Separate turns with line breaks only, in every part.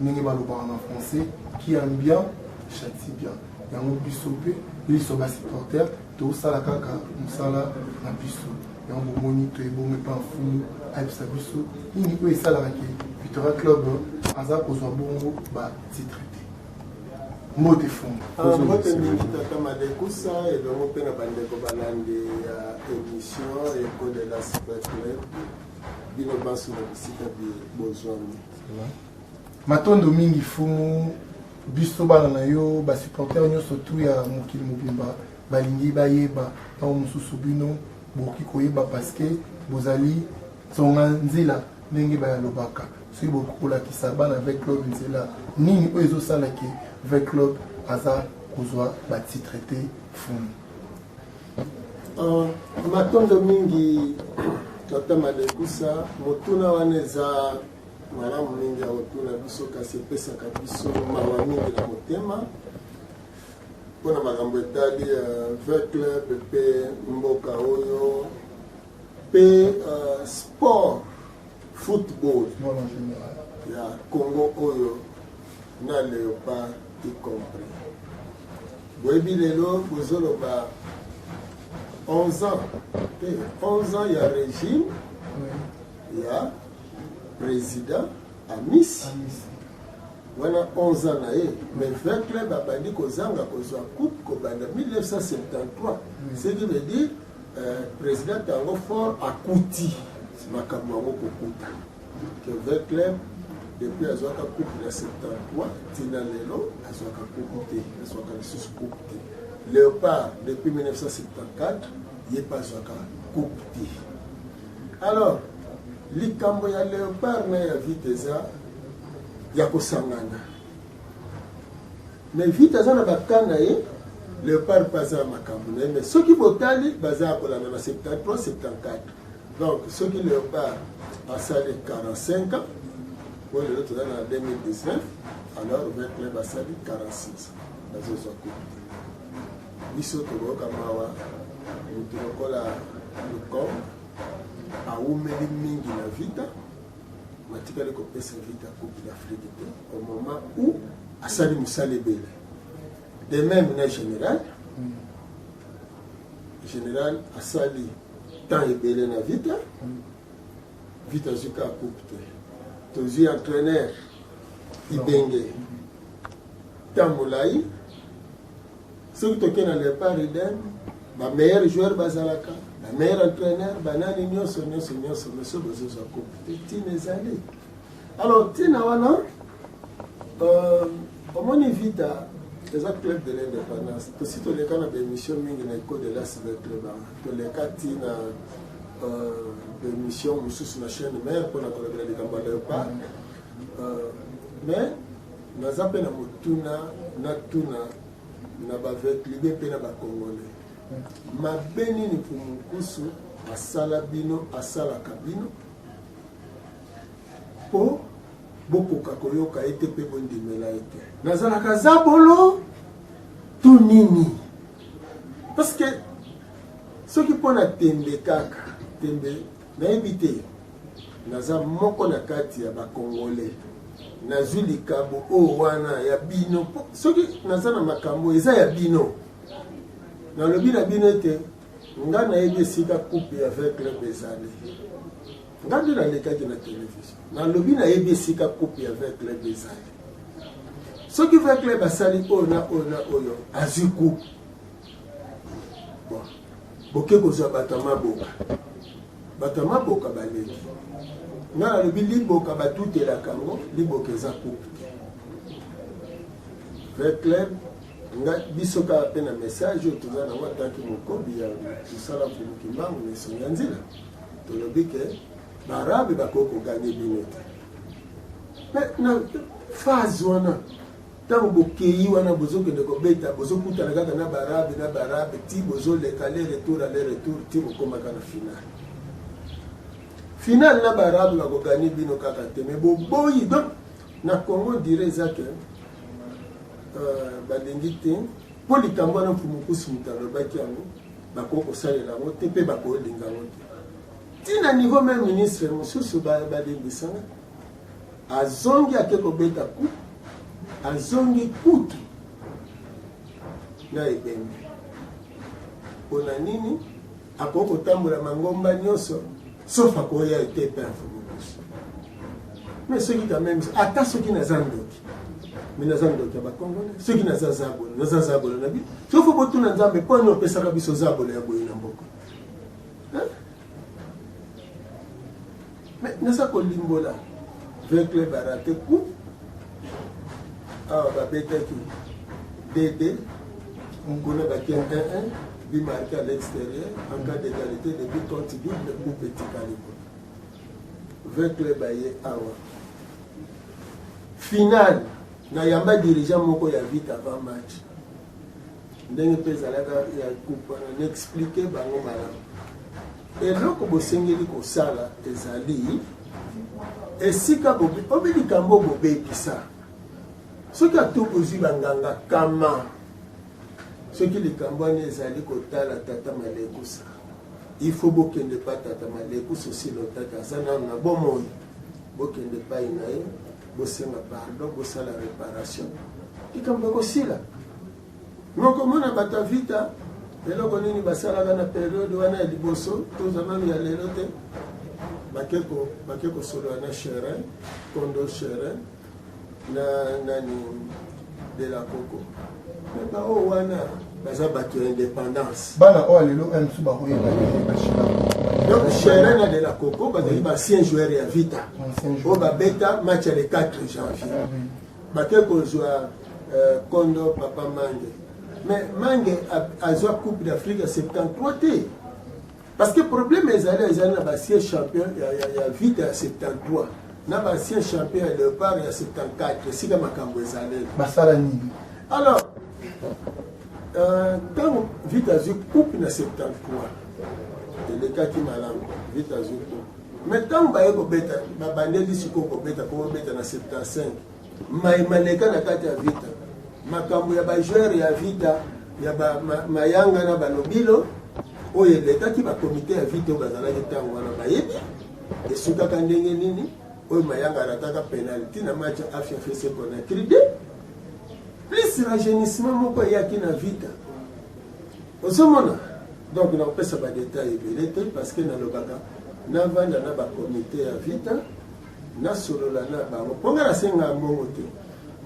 ndenge balobaka en français, qui aime bien châtie bien. Yango biso pe biso ba supporter to sala kaka musala na biso. Yango moni to ebonge pa mfumu ayebisa biso nini oyo esalaka ke Victoria Club aza kozwa bongo ba titre te. Mbote fumu.
Mbote mingi tata Madekusa elongo mpe na bandeko balandi ya émission Echo de la Super Club bino basu na bisika bi bozwami.
Matondo mingi fumu biso bana na yo ba supporter nyonso tu ya mokili mobimba balingi bayeba na mususu bino boki koyeba parce que bozali songa nzela ndenge bayalobaka soki bokolakisa bana avec club nzela nini oyo ezosalaki avec club aza kozwa batitre te fumu.
Matondo mingi tata Madekusa motuna wana eza malamu mingi ya kotuna biso kasi epesaka biso mawa mingi na motema mpona makambo etali avec club mpe mboka oyo mpe sport football ya Congo oyo na Léopard y compris. Boyebi lelo bozoloba 11 ans il y a régime il y a président Amis wana 11 ans na ye mais fait club abandi kozanga kozwa coupe kobanda 1973 ce qui veut dire président tango fort akuti makambo yango kokuta que fait club depuis azwaka coupe na 73 tina lelo azwaka coupe te azwaka lisusu coupe te. Léopard depuis 1974 ye pas azwaka coupe te. Alors likambo ya Léopard na ya Viteza ya kosangana mais Viteza na bakana ye Léopard paza makambo na ye mais soki botali baza kolanda na 73 74 donc soki Léopard asali 45 ans pour le retour en 2019 alors avec club asali 46 bazozwa coupe biso tokoyoka mawa mutu lokola Lukongo aumeli mingi na vita matikali kopesa vita coupe d'Afrique te au moment où asali musala ebele de même na général asali temps ebele na vita vita zuka coupe te tozwi entraîneur Ibenge temps molai soki toke na Léopard idem ba meilleur joueur bazalaka la meilleur entraîneur banani nyonso monsieur bozozwa coupe tina ezali alors tina wana omoni vita eza club de l'indépendance tosi toleka na bémission mingi na Echo de la Super Club toleka tina bémission mosusu na chaîne mère mpona kolobela likambo ya Léopard mais naza mpe na motuna natuna na baveklibe mpe na bakongolais mabe nini Pumukusu asala bino asalaka bino mpo bokoka koyoka ete mpe bondimela ete nazalaka za bolo to nini parce que soki mpona tembe kaka tembe nayebi te naza moko na kati ya bakongolais nazwi likambo oyo wana ya bino soki naza na makambo eza ya bino nalobi na bino ete nga nayebi esika coupe ya avec club ezali nga nde nalekaki na télévision nalobi nayebi esika coupe ya avec club ezali soki avec club asali oyo na oyo azwi coupe bon boke kozwa bato ya maboka baleki nga nalobi liboka batutelaka ngo liboka eza coupe avec club nga biso kaka mpe na message oyo toza nango atanki mokobi ya mosala mfumuki mbangu na esongi ya nzela tolobi ke baarabe bakoki koganye bino te me na phase wana ntango bokei wana bozokende kobeta bozokutana kaka na baarabe ti bozoleka le retour ti bokomaka na finale na baarabe bakoganye bino kaka te me boboyi donc na Congo dire eza ke balingi te mpo likambo wana Pumukusu moto alobaki yango bakoki kosalela yango te mpe bakolinga yango te ntina niveau même ministre mosusu balingisanga azongi akeko beta coupe azongi kutu na ebembe pona nini akoko tambola mangomba nyonso sauf akoya ete perdre mobusu mais soki quand même ata soki naza ndoki mais naza ndoki ya bakongole soki naza zabolo na bi sofo botuna nzambe mpo ani opesaka biso zabolo ya boye na mboka mais naza kolimbola vecle barate coup awa babetaki dd kuna baki 1-1 but marqué à l'extérieur en cas d'égalité de but contre double ou petit calibre. 20 clubs aye awa. Final, na yamba dirigeant moko ya vite avant match. Ndenge pezalaka ya coupe na expliquer bango malamu. Eloko bosengeli kosala ezali esika bobi obili kambo bobekisa. Soki atokozwi banganga kama soki likambo wana ezali kotala tata malekusa il faut bokende pa tata malekusa osi lotaki aza nano na bomoi bokende pai na ye bosenga pardon bosala réparation likambo ekosila mokomona bato vita eloko nini basalaka na periode wana ya liboso toza nano ya lelo te bake kosolola na cherin kondo cherin na nani de la coco mais ba o wana baza bato ya indépendance
bana o lelo msu bakoyeba bashira
donc cherin de la coco bazali basien joueur ya vita o babeta match ya le 4 janvier bake kozwa kondo papa mange mais mange azwa coupe d'Afrique ya 73 te parce que problème ezali na basien champion ya vita ya 73 na basien champion ya léopard ya 74 esika makambo ezaleli
basala nini
alors ntango vite azwi coupe na 73 elekaki malamu vite azwi coupe mais ntango baye kobeta babandeli sikoyo kobeta na 75 maleka na kati ya vita makambo ya bajoueur ya vita ya mayanga na balobilo oyo elekaki bakomite ya vite oyo bazalaki ntango wana bayebi esukaka ndenge nini oyo mayanga arataka penalty na match afia fese Conakry de plus rajeunissement moko eyaki na vita ozomona donc nakopesa badetail ebele te parce que nalobaka navanda na bakomite ya vita nasolola na bango mponga nasenga mbongo te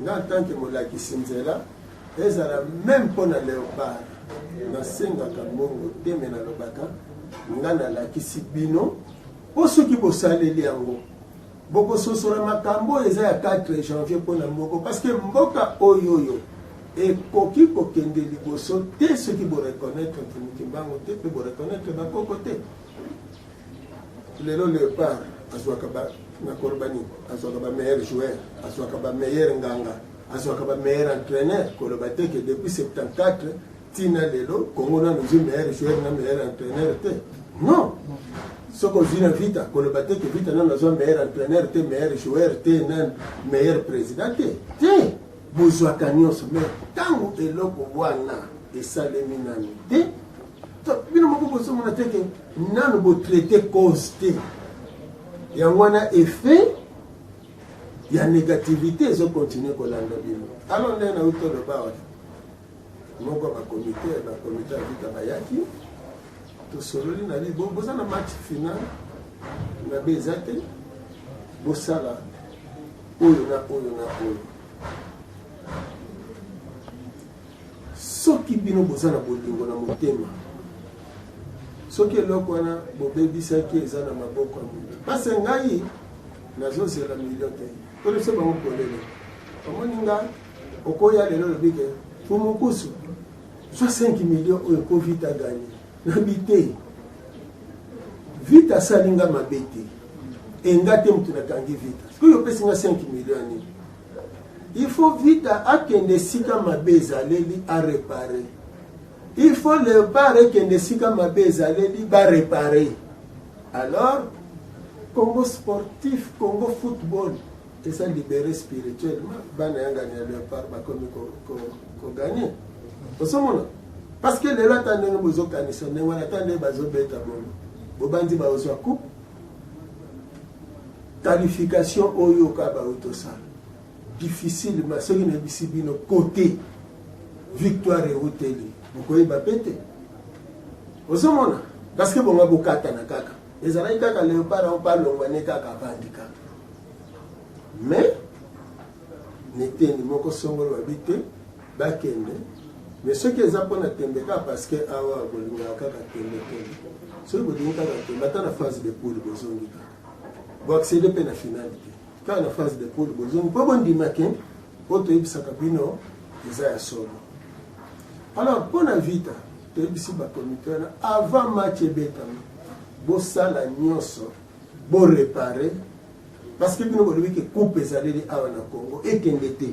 nga ntanke molakisi nzela ezala même mpo na léopard nasengaka mbongo te me nalobaka nga nalakisi bino mpo soki bosaleli yango bokososola makambo eza ya 4 janvier mpona moko parce que mboka oyoyo ekoki kokende liboso te soki boreconnaître mokimbango te mpe boreconnaître bakoko te lelo léopard azwaka nakoloba nini azwaka bameilleur joueur azwaka bameilleur nganga azwaka bameilleur entraîneur koloba te ke depuis 74 tina lelo kongo nano zwi meilleur joueur na meilleur entraîneur te non soki ozwi na vita koloba te ke vita nano azwa meilleur entraîneur te meilleur joueur te na meilleur président te bozwaka nyonso mais ntango eloko wana esalemi nano te bino moko bozomona te ke nano botraite cause te yango wana effet ya négativité ezokontinue kolanda bino alors nde nauti toloba wana moko bakomite ya vita bayaki tosololi na bi boza na match final na be eza te bosala oyo na oyo na oyo soki bino boza na bolingo na motema soki eloko wana bobebisaki eza na maboko ya bino pase ngai nazozela milio te tolese bango polele omoni nga okoya lelo lobike po mokusu zwa 5 million oyo po vite aganye nabi te vite asali nga mabe te enga te motu nakangi vite soki opesi nga 5 million anini il faut vite akende esika mabe ezaleli arepare il faut léopard ekende esika mabe ezaleli barepare alors Congo sportif, Congo football, et ça libéré spirituellement, bana yangani ya léopard bakomi ko gagner. Parce que les gens tande bozo kanisa, ne wana tande bazo beta bono. Bobandi ba ozwa coupe. qualification oyo kaba utosala difficile mais ce qui n'est pas no côté victoire et hôteli bokoyi bapete osomona parce que bonga bokata na kaka ezalaki kaka léopard on parle ngwane kaka bandika mais neteni moko songolo babite bakende mais ce qui est appona tembeka parce que awa bolinga kaka tembeka ce que bolinga kaka tembeka na phase de poule bozongi bo accéder pe na finalité quand na phase de poule bozongi po bondima ke poto ibisaka bino eza ya solo. Alors pour la vita toyebisi ba comité avant match betami bo sala nyonso bo réparer parce que bino bolobi ke coupe ezaleli awa na Congo ekende te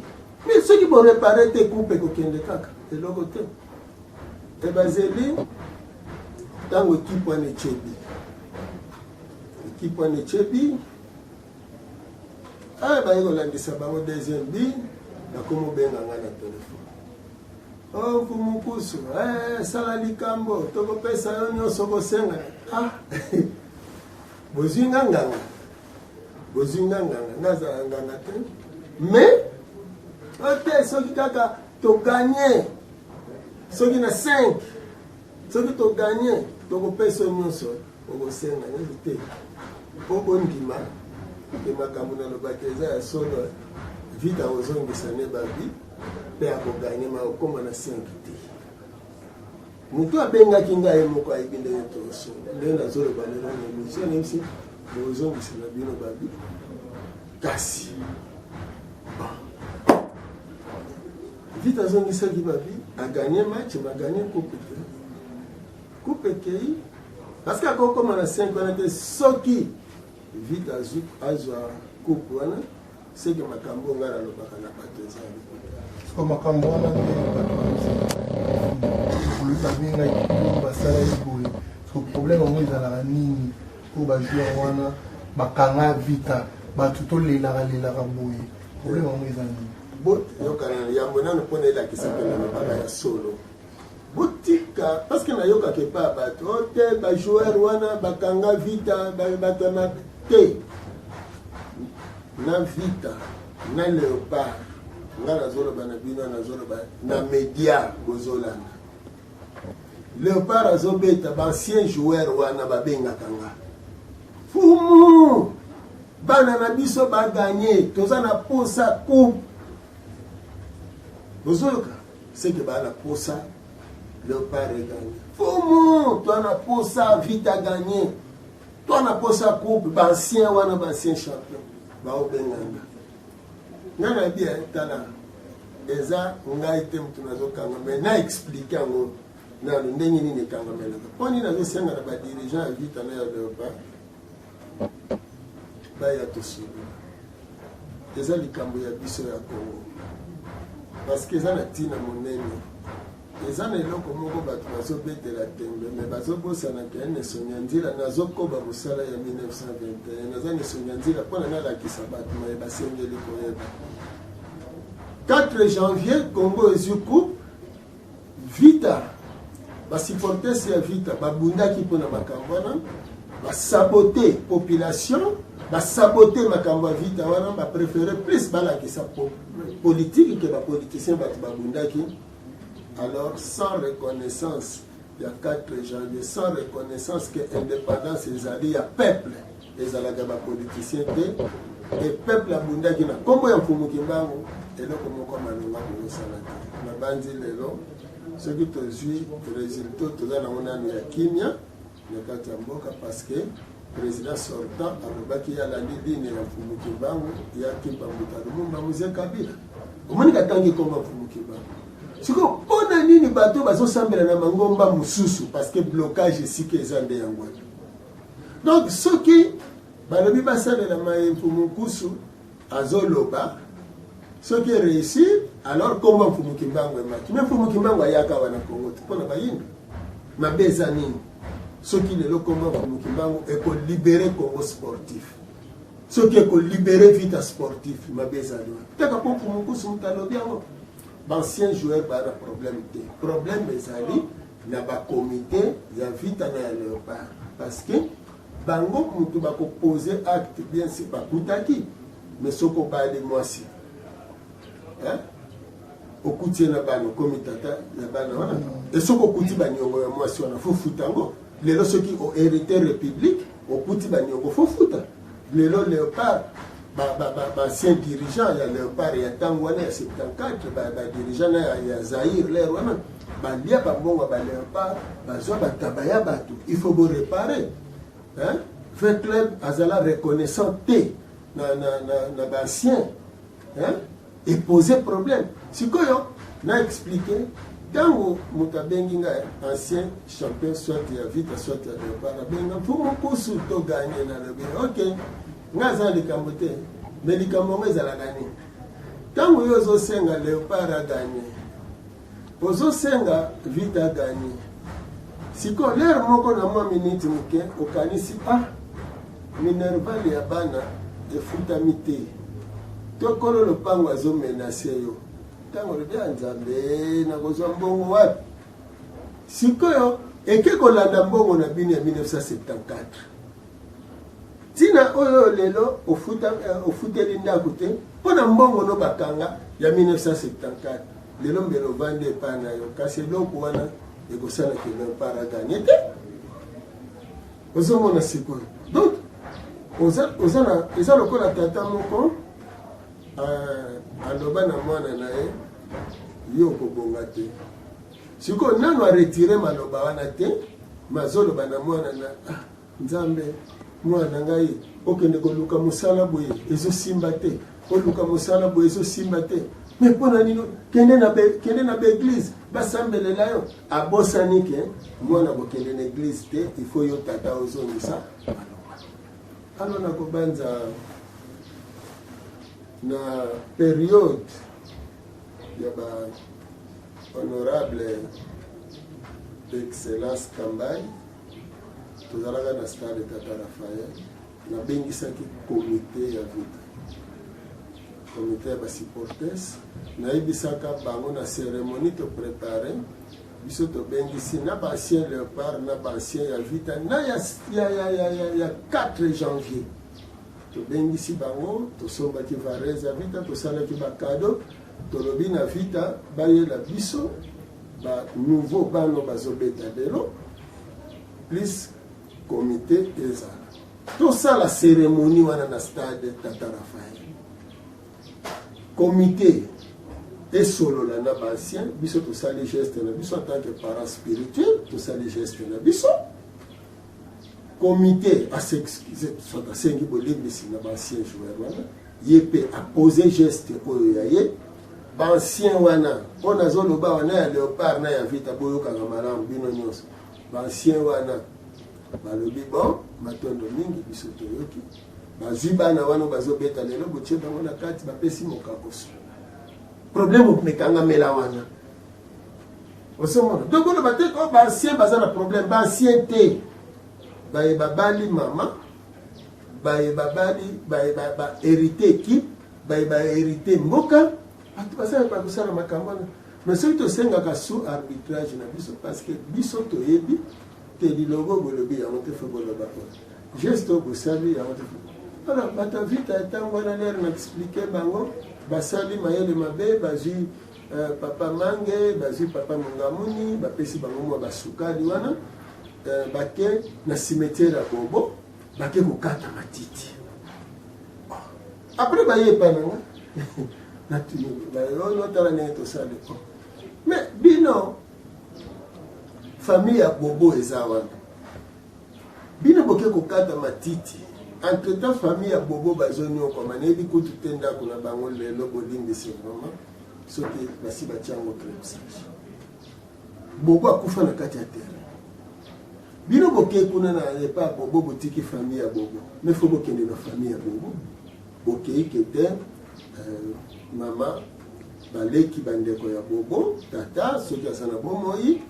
mais ceux qui vont réparer te coupe ko kende kaka eloko te e bazeli tango équipe wane chebi baye kolandisa bango deuxième bi nakomo benga nga na telefone oh kumukusu sala likambo tokopesa yo nyonso kosenga bozinga nganga nazala nganga te mais ok soki kaka toganye soki na 5 soki toganye tokopesa yo nyonso okosenga nyonso te po bondima ke makambo nalobaki eza ya solo vita ozongisa ne babi mpe akoganye makokoma na 5 te moto abengaki ngai moko ayebi ndenge toso ndenge nazoloba lelo na émission nayebisi bozongisa na bino babi kasi vita azongisaki babi aganye match baganye coupe kei parce que akokoma na 5 wana te soki vite azwa coupe wana seke makambo nga nalobaka na bato ezali
so makambo wana nde basala eboye so problème yango ezalaka nini po bajoueur wana bakanga vita bato tolelaka boye problème yango eza nini
yokana yambo nano mpona elakisa mpe na mabaka ya solo botika parce que nayokaka epa bato te bajoueur wana bakanga vita bato na te na vita na léopard nga nazoloba na bino nazoloba na média bozolanda léopard azobeta baancien joueur wana babengaka nga fumu bana na biso baganye toza na posa coupe bozoloka seke baa na posa léopard eganye fumu toa na posa vita ganye toa na posa coupe baancien wana baancien champion baobenganga nga na bia tala eza ngai te mutu nazokanga me na explike yango nalo ndenge nini ekangamelaka mpo nini nazosenga na badirigant ya vita na ya léopard baya tosolola eza likambo ya biso ya Congo parce que eza na ntina monene eza na eloko moko bato bazobetela tembe me bazobosanaka ene sonia nzila nazokoba mosala ya 1921 naza ne sonia nzila mpona nalakisa bato maye basengeli koyeba 4 janvier Congo ezwi coupe vita basupporters ya vita babundaki mpona makambo wana basabote population basabote makambo ya vita wana bapréféré plus balakisa politique ke bapoliticien bato babundaki. Alors sans reconnaissance il y a 4 janvier sans reconnaissance que indépendance ezali ya peuple ezalaka bapoliticien te et peuple abundaki na kombo ya mfumuki mbangu eloko moko malonga kosala te na bandi lelo soki tozwi résultat toza nango nano ya kimia na kati ya mboka parce que président sortant alobaki alandi ligne ya mfumuki mbangu yaki Pamuta Lumumba Mzee Kabila omonika tangi kombo mfumuki mbangu siko mpona nini bato bazosambela na mangomba mosusu parce que blocage esika eza nde yango donc soki balobi basalela mfumukusu azoloba soki réussir alors kombo mfumuki mbangu emaki me mfumuki mbangu ayaka wana Congo mpona bayini mabe eza nini soki lelo kombo mfumuki mbangu ekolibere Congo sportif soki ekolibere vita sportif mabe eza liwa teka po mfumukusu mutalobi yango ancien joueur bana problème ezali na ba comité ya vita na ya léopard parce que bango mutu poser acte bien si bakutaki mais soko bali mwasi okuti na bano komi tata ya bana wana et soko kuti baniongo ya mwasi wana fo futango lelo soki o hérité république okuti baniongo fo futa lelo Léopard ancien dirigeant ya Léopard ya tango wana ya 74 ba dirigeant ya Zaïre l'air wana balia bambongo ba Léopard bazwa batabaya batu il faut bo réparer fait club azala reconnaissant te na bancien et poser problème sikoyo na expliquer tango mutabengi nga ancien champion soit ya vite soit ya Léopard benga pour mon course to gagner na le bien OK ngaza likambo te mais likambo ezala gagner tango yo zo senga Léopard a gagner ozo senga vite a gagner siko l'air moko na mwa minute muke okanisi minerval ya bana efutami te tokolo lopango azo menacer yo tango le bien nzambe na kozwa mbongo wapi sikoyo eke kolanda mbongo na bino ya 1974 tina oyo lelo ofuteli ndako te mpona mbongo no bakanga ya 1974 lelo mbelo vande epa na yo kasi eloko wana ekosala ke Léopard aganye te ozomona sikoyo donc eza lokola tata moko aloba na mwana na ye yo kobonga te sikoyo nano aretire maloba wana te mazoloba na mwana na nzambe mwana ngai okende koluka mosala boye ezosimba te oluka mosala boye ezosimba te mais mpona nino kende na baeglise basambelela yo abosani ke mwana kokende na eglise te il faut yo tata ozongisa alors nakobanza na période ya ba honorable d'excellence Kambai tozalaka na stade Tata Raphaël nabengisaki comité ya vita comité ya basupporters nayebisaka bango na cérémonie toprépare biso tobengisi na baancien Léopard na baancien ya vita na ya 4 janvier tobengisi bango tosombaki varese ya vita tosalaki bakado tolobi na vita bayela biso ba nouveau bano bazobeta lelo plus comité ezala tosala cérémonie wana na stade Tata Raphaël comité esolola na baancien biso tosali geste na biso en tant que parent spirituel tosali geste na biso comité soit asengi bolimbisi na baancien joueur wana ye mpe apose geste oyo ya ye baancien wana mpo nazoloba wana ya Léopard na ya vita boyokanga malamu bino nyonso baancien wana balobi bon matondo mingi biso toyoki bazwi bana wana bazobeta lelo botie bango na kati bapesi mokakoso problème mekangamela wana osomona donc ono bateka o baancien baza na problème baancien te bayeba bali mama bayeba bali ba hérité équipe bayeba hérité mboka bato basala bakosala makambo wana mais soki tosengaka sous arbitrage na biso parce que biso toyebi te lilogo bolobi yango te fo boloba oyo geste oyo bosali yango te fo alors bato vita ntango wana lere na explike bango basali mayele mabe bazwi papa mange bazwi papa mongamuni bapesi bango mwa basukali wana bake na cimetière ya bobo bake kokata matiti après baye epananga natala ndenge tosali mais bino famille ya bobo eza wana bino boke kokata matiti entre temps famille ya bobo bazonyokoma nayebi kutu te ndako na bango lelo bolimbisi vraiment soki basi batiango crepsage bobo akufa na kati ya terre bino boke kuna na epa bobo botiki famille ya bobo mais fo bokende na famille ya bobo bokeike te mama baleki bandeko ya bobo tata soki aza na bomoi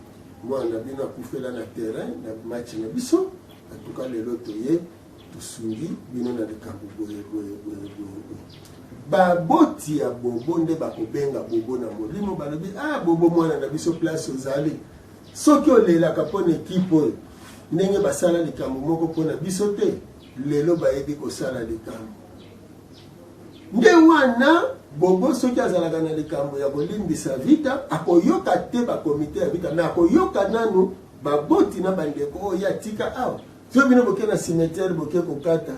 mwana bino akufela na terrain na match na biso atuka lelo toye tosungi bino na likambo boye baboti ya bobo nde bakobenga bobo na molimo balobi bobo mwana na biso place ozali soki olelaka mpona ekipe oyo ndenge basala likambo moko mpona biso te lelo bayebi kosala likambo nde wana bobo soki azalaka na likambo ya kolimbisa vita akoyoka te bakomite ya vita me akoyoka nanu baboti na bandeko oyo atika awa so bino boke na cimetière boke kokata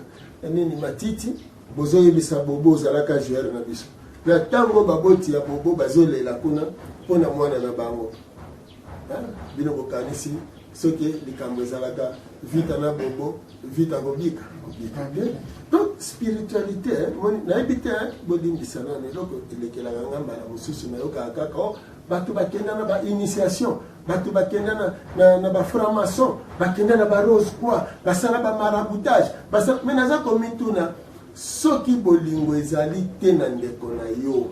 nini matiti bozoyebisa bobo ozalaka joueur na biso na ntango baboti ya bobo bazolela kuna mpona mwana na bango bino bokanisi soki likambo ezalaka vita na bobo vita kobika donc spiritualité nayebi te bolimbisa nano eloko elekelaka nga mbala mosusu nayokaka kaka bato bakenda na bainitiation bato bakenda na bafranc-maçon bakenda na barose croix basala bamaraboutage me naza komituna soki bolingo ezali te na ndeko na yo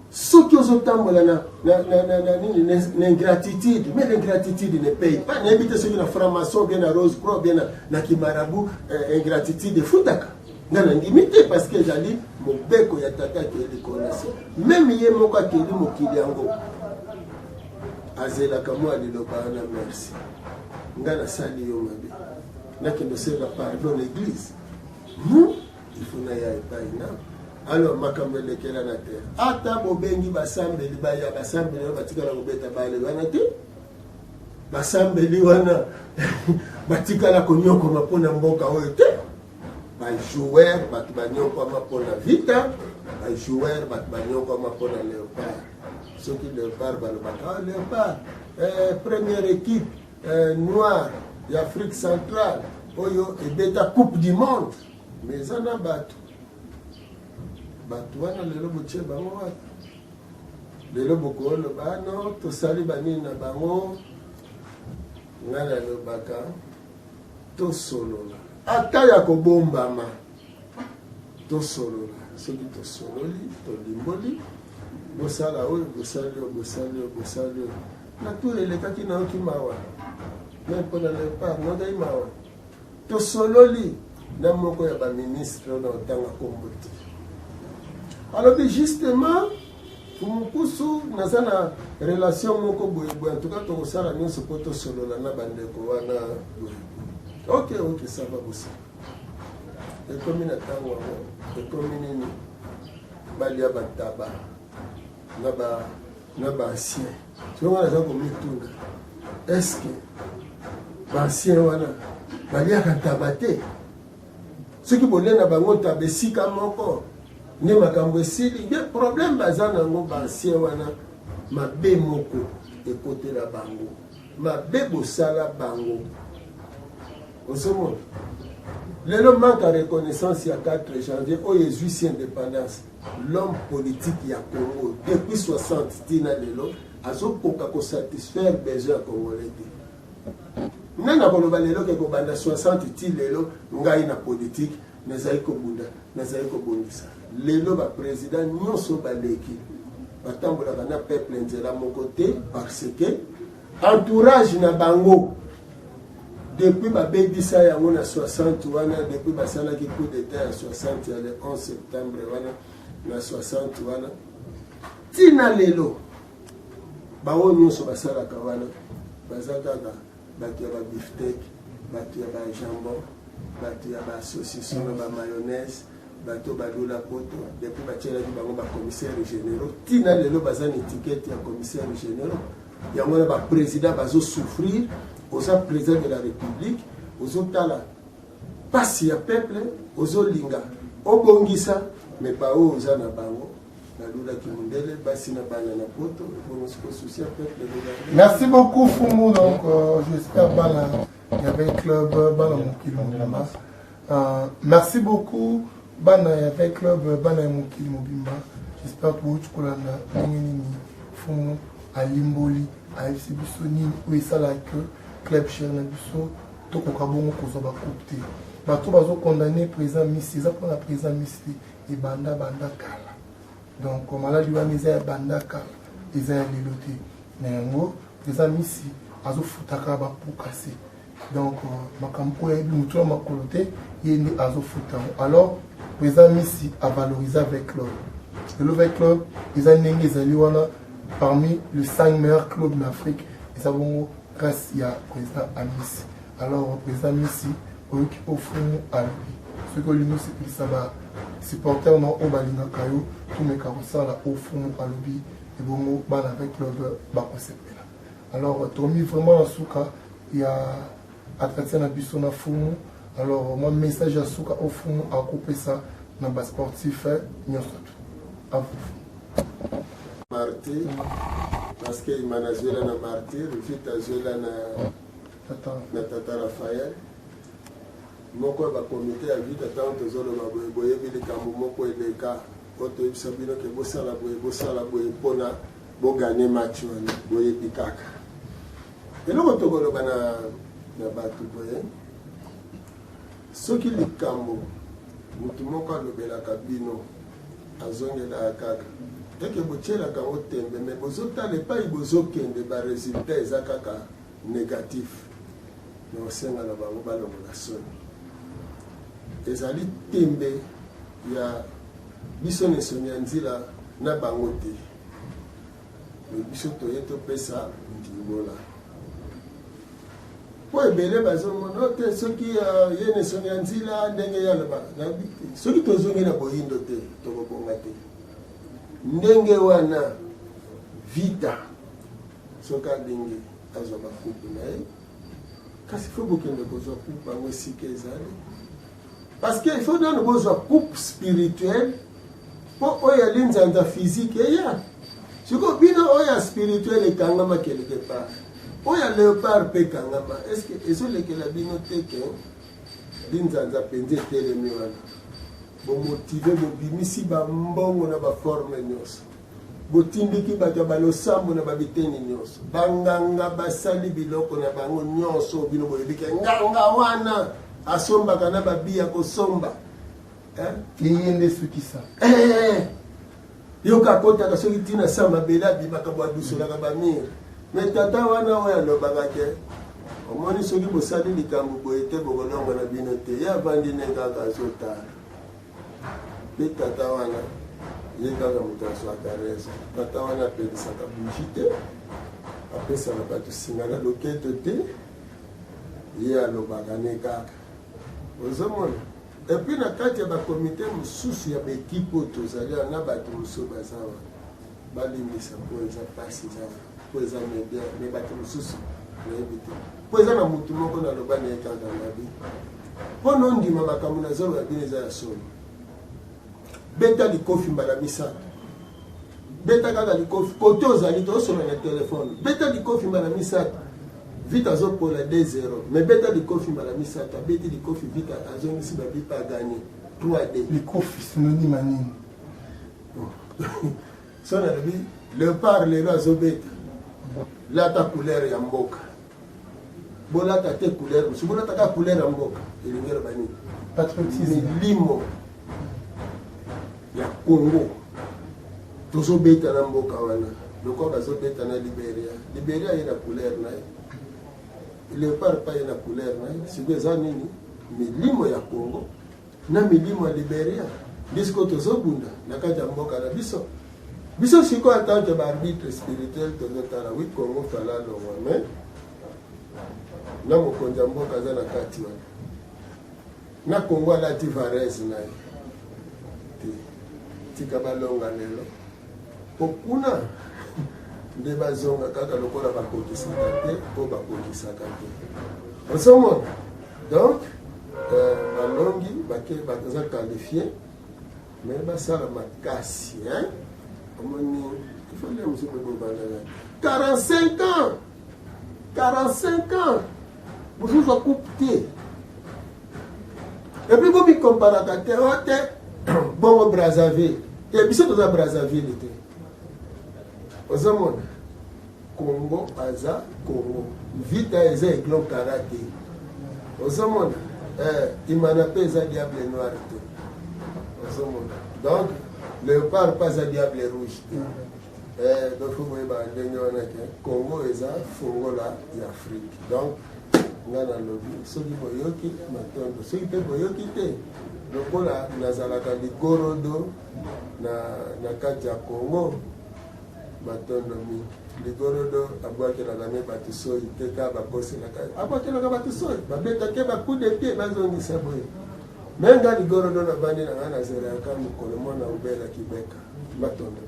soki ozotambola na ingratitude mais l'ingratitude ne paye pas nayebi te soki na franc-maçon bien na rose croix bien na kimarabu ingratitude efutaka nga nandimi te parce que ezali mobeko ya tata akeli konasi meme ye moko akeli mokili yango azelaka mwa liloba wana merci nga nasali yo mabe nakende oseka pardon l'église ifo naya epai na alors makambo elekela na terre ata bobengi basambeli baya basambeli wana batikala kobeta bale wana te basambeli wana batikala konyokoma mpona mboka oyo te bajoueur bato banyokwama mpona vita bajoueur bato banyokwama mpona léopard soki léopard balobaka léopard première équipe noire ya Afrique centrale oyo ebeta coupe du monde mais eza na bato wana lelo botie bango wana lelo bokoloba no tosali banini na bango nga nalobaka tosolola ata ya kobombama tosolola soki tosololi tolimboli bosala oyo bosali oyo na tour elekaki naoki mawa me mpona lepart nodai mawa tosololi na moko ya baministre na otanga kombo te alobi justement mukusu naza na relation moko boyeboye en tout cas tokosala nyonso mpo tosolola na bandeko wana ok sava bosala ekomi na ntango yango ekomi nini balia bataba na baancien songo naza komituna estce baancien wana baliaka taba te soki bolia na bango taba esika moko nde makambo esili nde problème baza nango baancien wana mabe moko ekotela bango mabe bosala bango osomona lelo manque à reconnaissance ya 4 janvier oyo ezwisi indépendance l'homme politique ya Congo depuis 60 tina lelo azokoka kosatisfaire besoin ya congolais te nga na koloba lelo ke kobanda 60 ti lelo ngai na politique nazali kobunda nazali kobongisa lelo baprésident nyonso baleki batambolaka na peuple nzela moko te parce que entourage na bango depuis babebisa yango na 60 wana depuis basalaki coup d'état ya 60 ya le 11 septembre wana na 60 wana tina lelo bango nyonso basalaka wana baza kaka bato ya babiftek bato ya bajambon bato ya basaucisson na bamayonnaise bato balula poto depuis batielaki bango bacommissaire généraux tina lelo baza na étiquette ya commissaire généraux yango na baprésident bazosouffrir oza président de la république ozotala pasi ya peuple ozolinga obongisa mais pa oyo oza na bango balulaki mondele basi na bana na poto souci ya peuple.
Merci beaucoup Fumu. Donc j'espère bana il y avait un club bana mokili mobimba. Merci beaucoup bana il y avait un club bana mokili mobimba. J'espère que vous kolanda nini Fumu alimboli AFC biso nini ou esala que club cher na biso tokoka bongo kozwa bakupe te bato bazokondamne président misi eza mpona président misi te ebanda kala donc maladi wana eza ya banda kala eza ya lelo te na yango président misi azofutaka bapokase donc makambo oyo ayebi motu na makolo te ye nde azofuta yango alors président misi avalorize avec club lelo avec club eza ndenge ezali wana parmi les 5 meilleurs clubs d'Afrique eza bongo grâce ya président Amisi. Alors président Amisi oyoki ofumu alobi soki olingi osepelisa basupporter na oyo balingaka yo tumeka kosala ofumu alobi ebongo bana avec club bakosepela. Alors tomi vraiment na suka ya attraction na biso na fumu. Alors moi message ya suka ofumu akopesa na basportif nyonso tu à vous.
Martyr parce que manazwela na martyr vita zwela na tata Raphaël moko ba comité ya vita tant tozoloba boye bilikambo moko eleka oto ebisa bino ke bosala boye pona bogane match wana boye bikaka eloko tokoloba na batu boye soki likambo mutu moko alobelaka bino azongela kaka eke botielaka ngo tembe me bozotala epai bozokende baresultat eza kaka négatif me osenga na bango balongola soni ezali tembe ya biso nesoni ya nzela na bango te me biso toye topesa ndimbola po ebele bazomona te soki ye nesoni ya nzela ndenge yaloba soki tozongi na boyindo te tokobonga te ndenge wana vita soki alingi azwa bakupu na ye kasi fo bokende kozwa coupe yango esika ezali parce que il faut nano bozwa coupe spirituelle mpo oyo ali nzanza physique eya siko bino oyo ya spirituelle ekangama quelque part oyo ya léopard mpe ekangama est ce que ezolekela bino te ke linzanza mpenza etelemi wana bomotive bobimisi bambongo na baforme nyonso botindiki bato ya balosambo na babiteni nyonso banganga basali biloko na bango nyonso bino boyebike nganga wana asombaka na babiya kosomba
yeye nde sukisa
yoka akotaka soki ntina sa mabele abimaka boadusolaka bamire me tata wana oyo alobaka te omoni soki bosali likambo boye te bokolongo na bino te ye avandi ne kaka azotala mpe tata wana ye kaka moto azwaka reso tata wana apelisaka buji te apesaka bato singa na loketo te ye alobaka ne kaka ozomona epuis na kati ya bakomite mosusu ya baekipe oyo tozali na bato mosusu baza wana balimbisa mpo eza pasi eza mpo eza media me bato mosusu nayebi te mpo eza na motu moko naloba na ye kaka nabi mpo nondima makambo nazoloba bino eza ya solo beta likofi mbala misato beta kaka likofi kote ozali tozosola na telefone beta likofi mbala misato vite azopola 2-0 me beta likofi mbala misato abeti likofi vite azongisi babipa aganye 3D
likofi synonyme ya nini
so nalobi léopard lelo azobeta lata couleur ya mboka bolata te couleur mosu bolataka couleur ya mboka elingelo banini
patriotisme
milimo ya Congo tozobeta na mboka wana loko bazobeta na Liberia ye na couleur na ye léopard pa ye na couleur na ye siko eza nini milimo ya Congo na milimo ya Liberia disiko tozobunda na kati ya mboka na biso siko atante baarbitre spirituel tozotala wi Congo fala longwa me na mokonzi ya mboka aza na kati wana na Congo alati varese na ye tika balonga lelo pokuna nde bazonga kaka lokola bakokisaka te mpo bakokisaka te osomona donc balongi baza qualifie me basala makasi omoni ifale mosu bobandana 45 ans mosusu akupe te epuis bomikomparaka te o te bongo Brazzaville te biso toza Brazzaville te ozomona Congo aza Congo vita eza eglo kara te ozomona imana mpe eza diable noir te ozomona donc léopard mpe aza diable rouge te donc fo boyeba ndenge wana te Congo eza fongola ya Afrique donc nga nalobi soki boyoki matondo soki mpe boyoki te lokola nazalaka ligorodo na kati ya Congo batondo mingi ligorodo abwakelaka ne bato soyi te ka bakoselaka abwakelaka bato soyi babetake bakude pie bazongisa boye me nga ligorodo na bandi na nga nazalaka mokolo mona ubela kibeka batondo